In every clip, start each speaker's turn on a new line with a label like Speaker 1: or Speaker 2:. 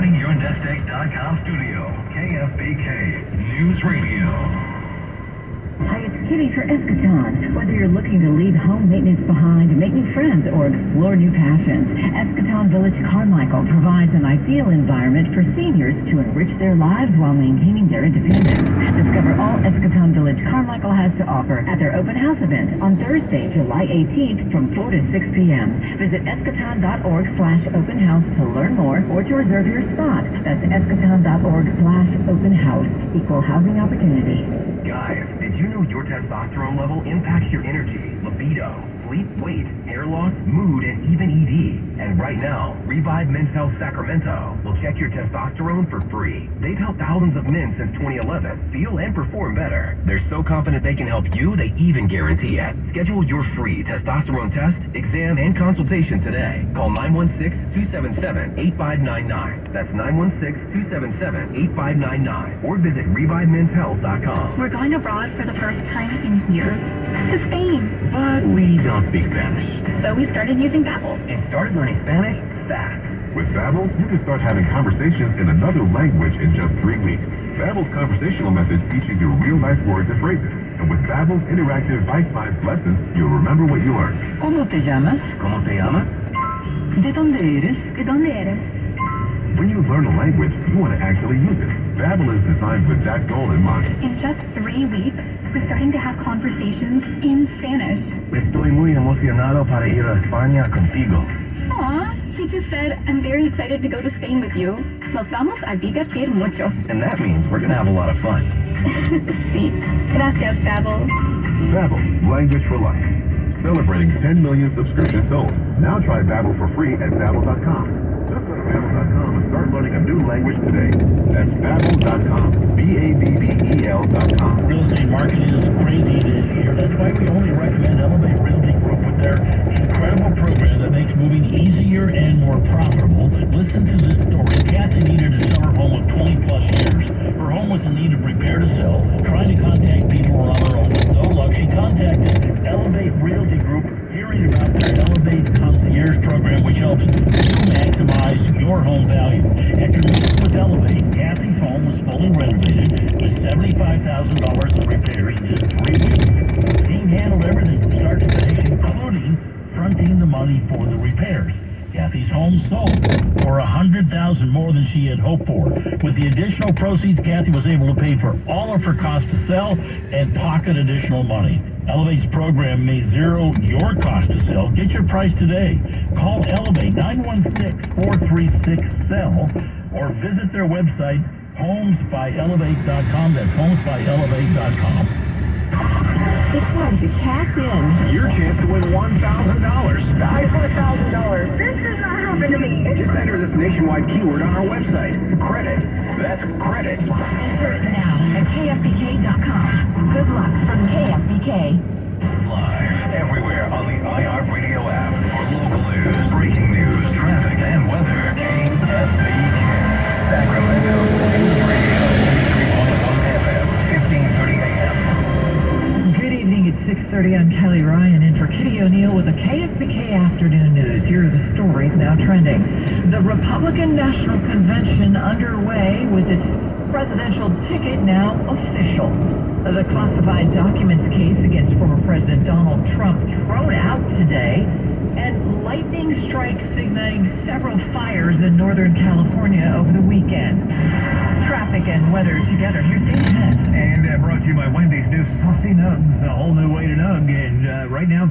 Speaker 1: running your nestegg.com studio, KFBK News Radio.
Speaker 2: Hi, it's Kitty for Eschaton. Whether you're looking to leave home maintenance behind, make new friends, or explore new passions, Eschaton Village Carmichael provides an ideal environment for seniors to enrich their lives while maintaining their independence. Discover all Eschaton Village Carmichael has to offer at their open house event on Thursday, July 18th from 4 to 6 p.m. Visit eschaton.org/open house to learn more or to reserve your spot. That's eschaton.org/open house. Equal housing opportunity.
Speaker 1: Guys, did you know your testosterone level impacts your energy, libido, sleep, weight, hair loss, mood, and even ED? And right now, Revive Men's Health Sacramento will check your testosterone for free. They've helped thousands of men since 2011 feel and perform better. They're so confident they can help you, they even guarantee it. Schedule your free testosterone test, exam, and consultation today. Call 916-277-8599. That's 916-277-8599. Or visit ReviveMen'sHealth.com.
Speaker 3: We're going abroad for the first time in years to Spain.
Speaker 1: But we don't speak Spanish.
Speaker 3: So we started using Babbel.
Speaker 1: And started learning Spanish fast.
Speaker 4: With Babbel, you can start having conversations in another language in just 3 weeks. Babbel's conversational methods teaches you real-life words and phrases. And with Babbel's interactive bite-sized lessons, you'll remember what you learned.
Speaker 2: ¿Cómo te llamas?
Speaker 1: ¿Cómo te llamas?
Speaker 2: ¿De dónde eres?
Speaker 3: ¿De dónde eres?
Speaker 4: When you learn a language, you want to actually use it. Babbel is designed with that goal in mind.
Speaker 3: In just 3 weeks, we're starting to have conversations in Spanish.
Speaker 1: Estoy muy emocionado para ir a España contigo.
Speaker 3: Aw, he just said, I'm very excited to go to Spain with you. Nos vamos a divertir mucho.
Speaker 1: And that means we're going to have a lot of fun.
Speaker 3: Sí. Gracias, Babbel.
Speaker 4: Babbel, language for life. Celebrating 10 million subscriptions sold. Now try Babbel for free at Babbel.com. Just go to Babbel.com and start learning a new language today. That's Babbel.com. Babbel.com.
Speaker 5: Real estate market is crazy this year. That's why we only recommend Elevate Realty Group with their incredible program that makes moving easier and more profitable. Listen to this story. Kathy needed to sell her home with 20 plus years. Her home was in need of repair to sell. Trying to contact people on her own with no luck, she contacted Elevate Realty Group, hearing about their Elevate Concierge program, which helps you maximize your home value. After meeting with Elevate, Kathy's home was fully renovated with $75,000 in repairs in just 3 weeks. The team handled everything from start to finish, including fronting the money for the repairs. Kathy's home sold for $100,000 more than she had hoped for. With the additional proceeds, Kathy was able to pay for all of her costs to sell and pocket additional money. Elevate's program may zero your cost to sell. Get your price today. Call Elevate 916-436-SELL or visit their website, homesbyelevate.com. That's homesbyelevate.com.
Speaker 2: It's time to cash in.
Speaker 1: Your chance to win $1,000.
Speaker 2: Die for $1,000.
Speaker 3: This is not happening to me.
Speaker 1: Just enter this nationwide keyword on our website. Credit. That's credit.
Speaker 2: Enter it now at kfbk.com. Good luck from KFBK.
Speaker 1: Live everywhere on the iHeartRadio app for local news, breaking news, traffic, and weather. KFBK. Sacramento News Radio. 93.1 FM, 1530 AM.
Speaker 2: Good evening at 6:30. I'm Kelly Ryan in for Kitty O'Neill with the KFBK Afternoon News. Here are the stories now trending. The Republican National Convention underway with its presidential ticket now official. The classified documents case against former President Donald Trump thrown out today, and lightning strikes igniting several fires in Northern California over the weekend. Traffic and weather together. Here's Dave Hess.
Speaker 6: And brought to you by Wendy's new Saucy Nugs, a whole new way to nug. And right now,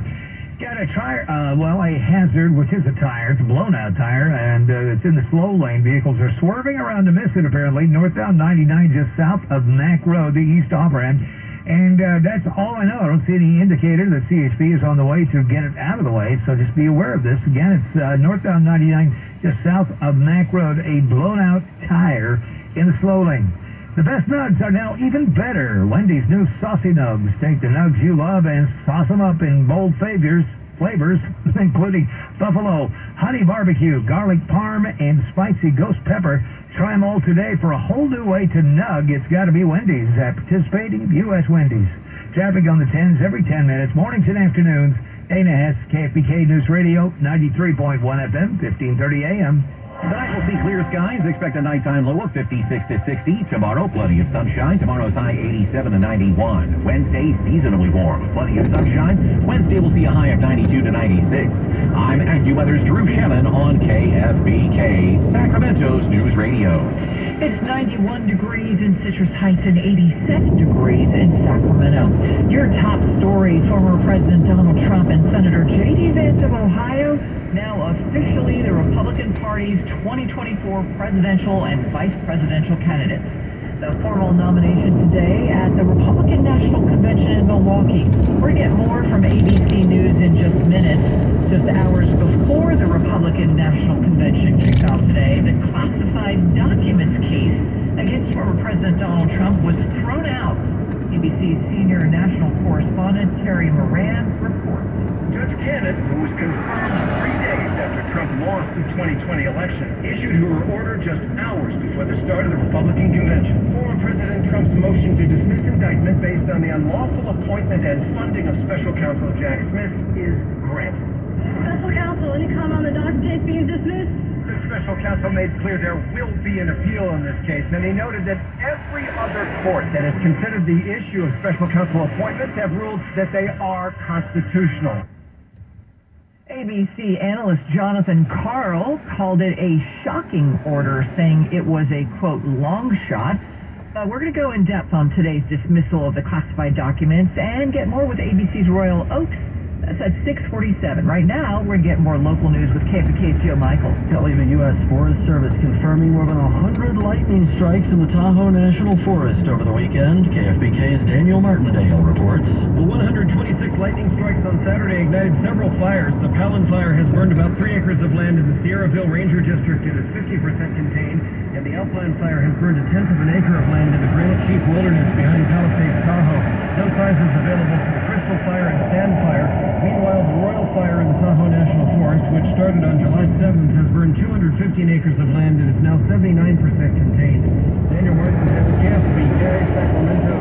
Speaker 6: got a tire, a hazard, which is a tire. It's a blown-out tire, and it's in the slow lane. Vehicles are swerving around to miss it, apparently. Northbound 99 just south of Mack Road, the east off-ramp. And that's all I know. I don't see any indicator that CHP is on the way to get it out of the way, so just be aware of this. Again, it's northbound 99 just south of Mack Road, a blown-out tire in the slow lane. The best nugs are now even better. Wendy's new Saucy Nugs. Take the nugs you love and sauce them up in bold flavors, including buffalo, honey barbecue, garlic parm, and spicy ghost pepper. Try them all today for a whole new way to nug. It's got to be Wendy's at participating U.S. Wendy's. Traffic on the 10s every 10 minutes, mornings and afternoons. Dana Hess, KFBK News Radio, 93.1 FM, 1530 AM.
Speaker 1: Tonight we'll see clear skies. Expect a nighttime low of 56 to 60. Tomorrow, plenty of sunshine. Tomorrow's high 87 to 91. Wednesday, seasonably warm. Plenty of sunshine. Wednesday, we'll see a high of 92 to 96. I'm AccuWeather's Drew Shannon on KFBK, Sacramento's News Radio.
Speaker 2: It's 91 degrees in Citrus Heights and 87 degrees in Sacramento. Your top stories: former President Donald Trump and Senator J.D. Vance of Ohio, now officially the Republican Party's 2024 presidential and vice presidential candidates. The formal nomination today at the Republican National Convention in Milwaukee. We're going to get more from ABC News in just minutes. Just hours before the Republican National Convention kicked off today, the classified documents case against former President Donald Trump was thrown out. ABC's senior national correspondent Terry Moran reports.
Speaker 7: Judge Cannon, who was confirmed 3 days after Trump lost the 2020 election, issued her order just hours before the start of the Republican convention. Former President Trump's motion to dismiss indictment based on the unlawful appointment and funding of special counsel Jack Smith is granted.
Speaker 3: Special counsel, any comment on the Dobbs case being dismissed?
Speaker 7: The special counsel made clear there will be an appeal in this case, and he noted that every other court that has considered the issue of special counsel appointments have ruled that they are constitutional.
Speaker 2: ABC analyst Jonathan Karl called it a shocking order, saying it was a, quote, long shot. We're going to go in depth on today's dismissal of the classified documents and get more with ABC's Royal Oaks. That's at 6:47. Right now, we're going to get more local news with KFBK's Joe Michaels.
Speaker 5: Telling the U.S. Forest Service confirming more than 100 lightning strikes in the Tahoe National Forest over the weekend. KFBK's Daniel Martindale reports.
Speaker 7: The 126 lightning strikes on Saturday ignited several fires. The Palin fire has burned about 3 acres of land in the Sierraville Ranger District. It is 50% contained. And the Alpine fire has burned 1/10 of an acre of land in the Granite Chief Wilderness behind Palisades, Tahoe. No sizes available for the Crystal Fire and Stand Fire. Meanwhile, the Royal Fire in the Tahoe National Forest, which started on July 7th, has burned 215 acres of land and is now 79% contained. Daniel Martin has KFBK, Sacramento.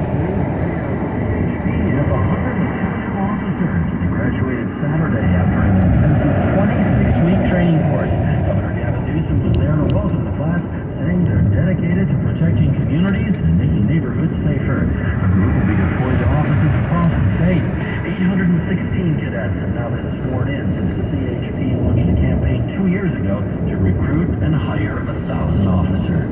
Speaker 5: CHP has 102 new officers. They graduated Saturday after an intensive 26-week training course. Governor Gavin Newsom was there to welcome the class, saying they're dedicated to protecting communities and making neighborhoods safer. The group will be deployed to offices across the state. 816 cadets have now been sworn in since the CHP launched a campaign 2 years ago to recruit and hire 1,000 officers.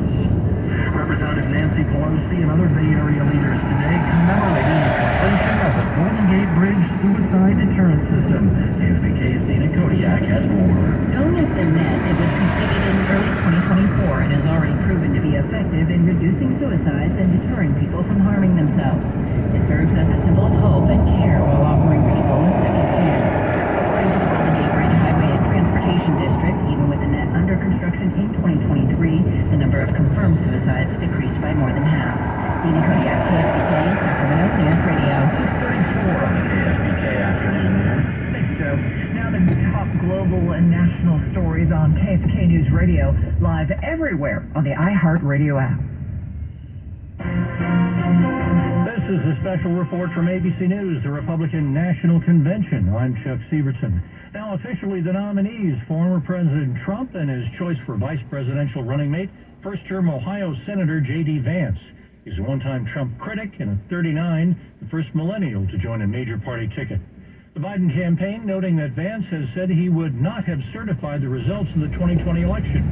Speaker 5: Representative Nancy Pelosi and other Bay Area leaders today commemorating the completion of the Golden Gate Bridge suicide deterrent system. KFBK's Dana Kodiak has more.
Speaker 2: Known as the NET, it was completed in early 2024 and has already proven to be effective in reducing suicides and deterring people from harming themselves. It serves as a symbol of hope and care while offering people a second chance. According to the Golden Gate Bridge Highway and Transportation District, even with the NET under construction in 2023, the number of confirmed suicides decreased by more than half. Dina Kodiak, KFBK, Sacramento News Radio.
Speaker 5: 6:34 on the KFBK Afternoon News.
Speaker 2: Thanks, Joe. Now the top global and national stories on KFBK News Radio, live everywhere on the iHeartRadio app.
Speaker 6: This is a special report from ABC News, the Republican National Convention. I'm Chuck Sievertson. Now officially the nominees, former President Trump and his choice for vice presidential running mate, first-term Ohio Senator J.D. Vance. He's a one-time Trump critic and at 39, the first millennial to join a major party ticket. The Biden campaign noting that Vance has said he would not have certified the results of the 2020 election.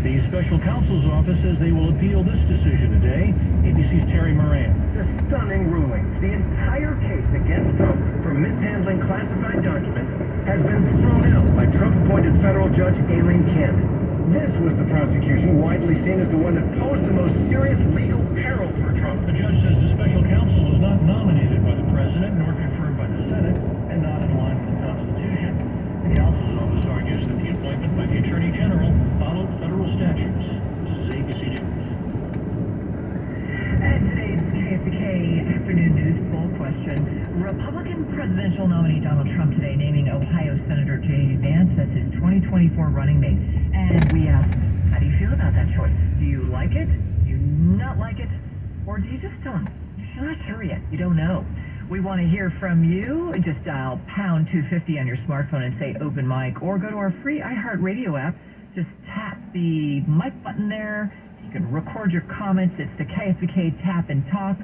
Speaker 6: The special counsel's office says they will appeal this decision today. ABC's Terry Moran.
Speaker 7: The stunning ruling. The entire case against Trump for mishandling classified documents has been thrown out by Trump-appointed federal judge Aileen Cannon. This was the prosecution widely seen as the one that posed the most serious legal peril for Trump.
Speaker 5: The judge says the special counsel was not nominated by the president nor confirmed by the Senate and not in line with the Constitution. The counsel's office argues that the appointment by the Attorney General followed federal statutes. This is ABC News.
Speaker 2: And today's KFBK Afternoon News poll question. Republican presidential nominee Donald Trump today naming Ohio Senator J.D. Vance as his 2024 running mate. And we asked, how do you feel about that choice? Do you like it? Do you not like it? Or do you just don't? You're not sure yet. You don't know. We want to hear from you. Just dial pound 250 on your smartphone and say open mic, or go to our free iHeartRadio app. Just tap the mic button there. You can record your comments. It's the KFBK Tap and Talk.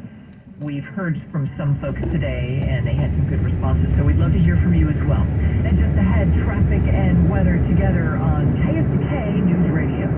Speaker 2: We've heard from some folks today, and they had some good responses, so we'd love to hear from you as well. And just ahead, traffic and weather together on KFBK News Radio.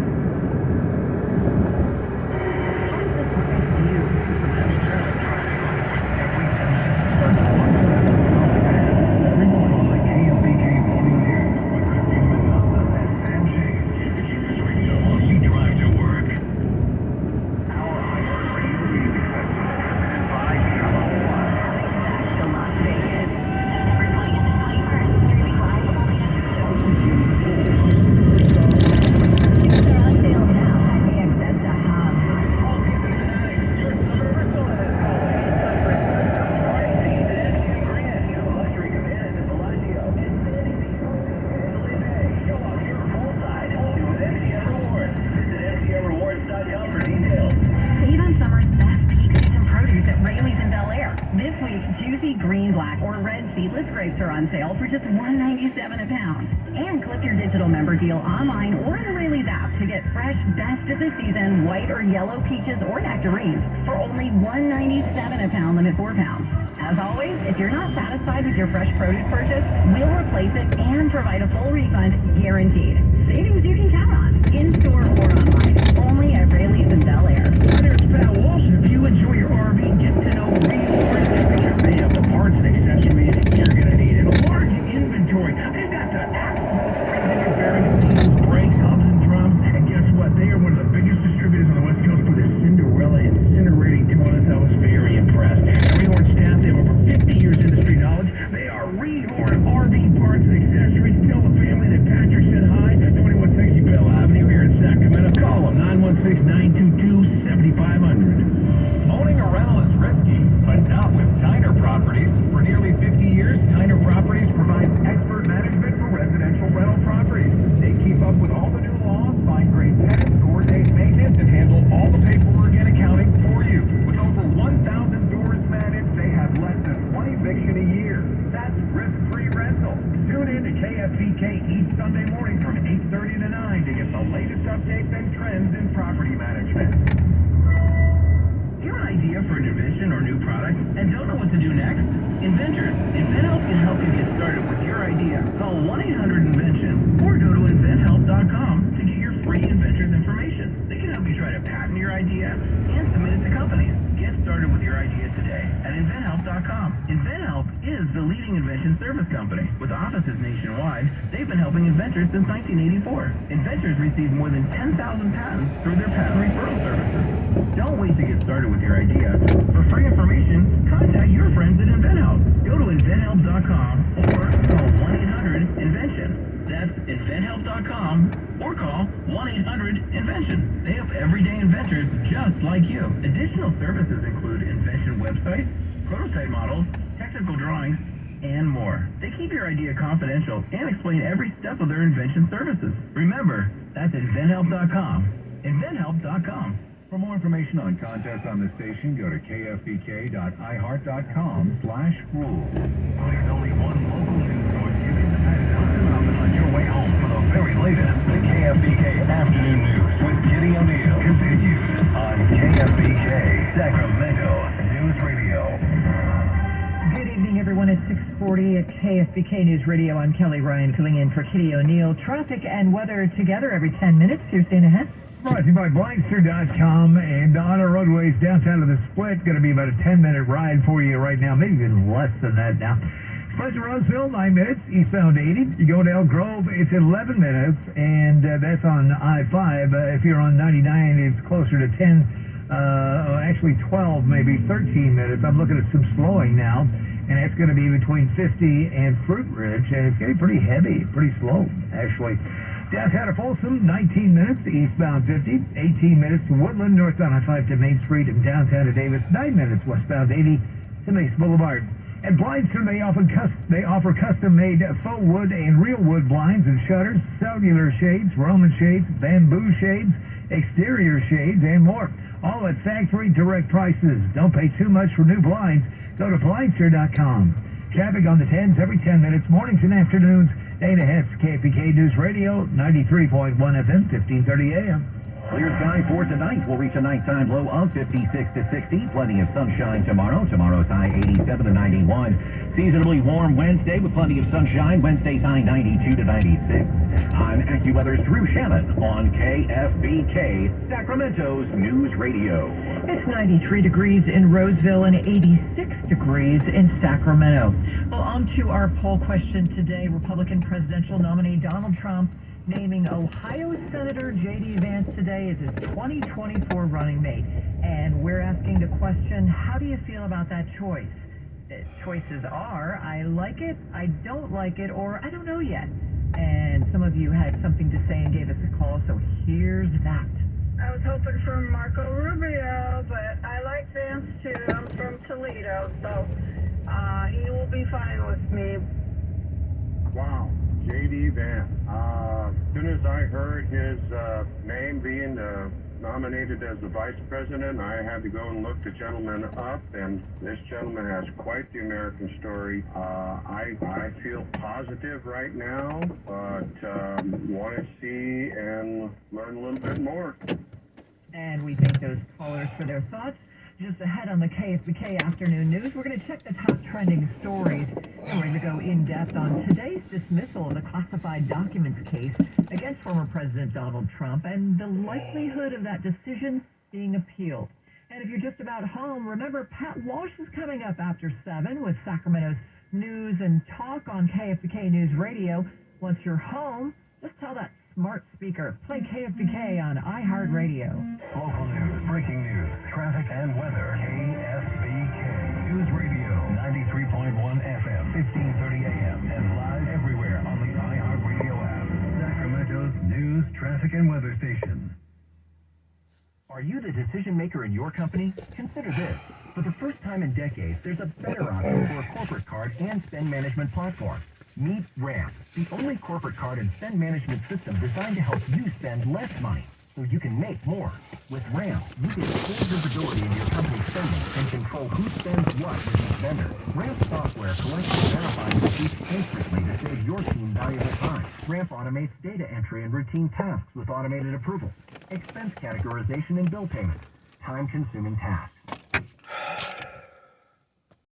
Speaker 2: Yellow peaches or nectarines for only $1.97 a pound, limit 4 pounds. As always, if you're not satisfied with your fresh produce purchase, we'll replace it and provide a full refund guaranteed. Savings you can count on, in-store or online, only at Rayleigh's in Bel Air.
Speaker 6: Hi there, it's Pat Walsh. If you enjoy your RV, get to know Resource. They have the parts and accessories you're going to need in a large inventory. They've got the absolute crazy bearings, seals, brakes, hubs, and drums. And guess what? They are one of the biggest distributors on the West Coast for their Cinderella incinerating toilets. I was very impressed. And Rehorn staff, they have over 50 years industry knowledge. They are Rehorn RV parts and accessories. Tell the family that Patrick said hi. 2160 Bell Avenue here in Sacramento. Call them, 916-922-7500. Owning a rental is risky, but not with Tyner Properties. For nearly 50 years, Tyner Properties provides expert management for residential rental properties. They keep up with all the new laws, find great tenants, coordinate maintenance, and handle all the paperwork and accounting for you. With over 1,000 doors managed, they have less than one eviction a year. That's risk-free rental. Tune in to KFBK each Sunday morning from 8:30 to 9 to get the latest updates and trends in property management. Your idea for an invention or new product and don't know what to do next? Inventors, InventHelp can help you get started with your idea. Call 1-800-INVENTION or go to inventhelp.com to get your free inventor's information. They can help you try to patent your idea and submit it to companies. Get started with your idea today at inventhelp.com. InventHelp is the leading invention service company. With offices nationwide, they've been helping inventors since 1984. Inventors receive more than 10,000 patents through their patent referral services. Don't wait to get started with your idea. For free information, contact your friends at InventHelp. Go to inventhelp.com or call 1-800-INVENTION. That's inventhelp.com or call 1-800-INVENTION. They help everyday inventors just like you. Additional services include invention websites, prototype models, technical drawings, and more. They keep your idea confidential and explain every step of their invention services. Remember, that's inventhelp.com. inventhelp.com.
Speaker 4: For more information on contests on the station, go to kfbk.iheart.com/rules.
Speaker 1: There's only one local news source you can depend on your way home for the very latest. The KFBK Afternoon News with Kitty O'Neill continues on KFBK Sacramento News Radio.
Speaker 2: Good evening, everyone. It's 6:40 at KFBK News Radio. I'm Kelly Ryan filling in for Kitty O'Neill. Traffic and weather together every 10 minutes. Here's Dan ahead.
Speaker 6: Brought to you by Blindster.com and on our roadways downtown to the Split. Going to be about a 10-minute ride for you right now, maybe even less than that now. Split to Roseville, 9 minutes, eastbound 80. You go to Elk Grove, it's 11 minutes, and that's on I-5. If you're on 99, it's closer to 10, actually 12, maybe 13 minutes. I'm looking at some slowing now, and that's going to be between 50 and Fruit Ridge, and it's getting pretty heavy, pretty slow, actually. Downtown to Folsom, 19 minutes, eastbound 50, 18 minutes to Woodland, northbound I-5 to Main Street, and downtown to Davis, 9 minutes, westbound 80 to Mace Boulevard. At Blindster, they offer custom-made faux wood and real wood blinds and shutters, cellular shades, Roman shades, bamboo shades, exterior shades, and more. All at factory direct prices. Don't pay too much for new blinds. Go to Blindster.com. Traffic on the 10s every 10 minutes, mornings and afternoons. 8 ahead, KPK News Radio, 93.1 FM, 1530 AM.
Speaker 8: Clear sky for tonight. We'll reach a nighttime low of 56 to 60. Plenty of sunshine tomorrow. Tomorrow's high 87 to 91. Seasonably warm Wednesday with plenty of sunshine. Wednesday's high 92 to 96. I'm AccuWeather's Drew Shannon on KFBK, Sacramento's News Radio.
Speaker 2: It's 93 degrees in Roseville and 86 degrees in Sacramento. Well, on to our poll question today. Republican presidential nominee Donald Trump naming Ohio Senator J.D. Vance today as his 2024 running mate. And we're asking the question, how do you feel about that choice? The choices are, I like it, I don't like it, or I don't know yet. And some of you had something to say and gave us a call, so here's that.
Speaker 9: I was hoping for Marco Rubio, but I like Vance too. I'm from Toledo, so he will be fine with me.
Speaker 10: Wow, J.D. Vance. As soon as I heard his name being nominated as the vice president, I had to go and look the gentleman up, and this gentleman has quite the American story. I feel positive right now, but want to see and learn a little bit more.
Speaker 2: And we thank those callers for their thoughts. Just ahead on the KFBK Afternoon News, we're going to check the top trending stories. And we're going to go in-depth on today's dismissal of the classified documents case against former President Donald Trump and the likelihood of that decision being appealed. And if you're just about home, remember Pat Walsh is coming up after 7 with Sacramento's News and Talk on KFBK News Radio. Once you're home, just tell that smart speaker, play KFBK on iHeartRadio.
Speaker 1: Local news, breaking news, traffic and weather. KFBK News Radio, 93.1 FM, 1530 AM, and live everywhere on the iHeartRadio app. Sacramento's news, traffic, and weather station. Are you the decision maker in your company? Consider this. For the first time in decades, there's a better option for a corporate card and spend management platform. Meet Ramp, the only corporate card and spend management system designed to help you spend less money so you can make more. With Ramp, you get full visibility into your company's spending and control who spends what with each vendor. Ramp software collects and verifies receipts instantly to save your team valuable time. Ramp automates data entry and routine tasks with automated approval, expense categorization and bill payment, time-consuming tasks.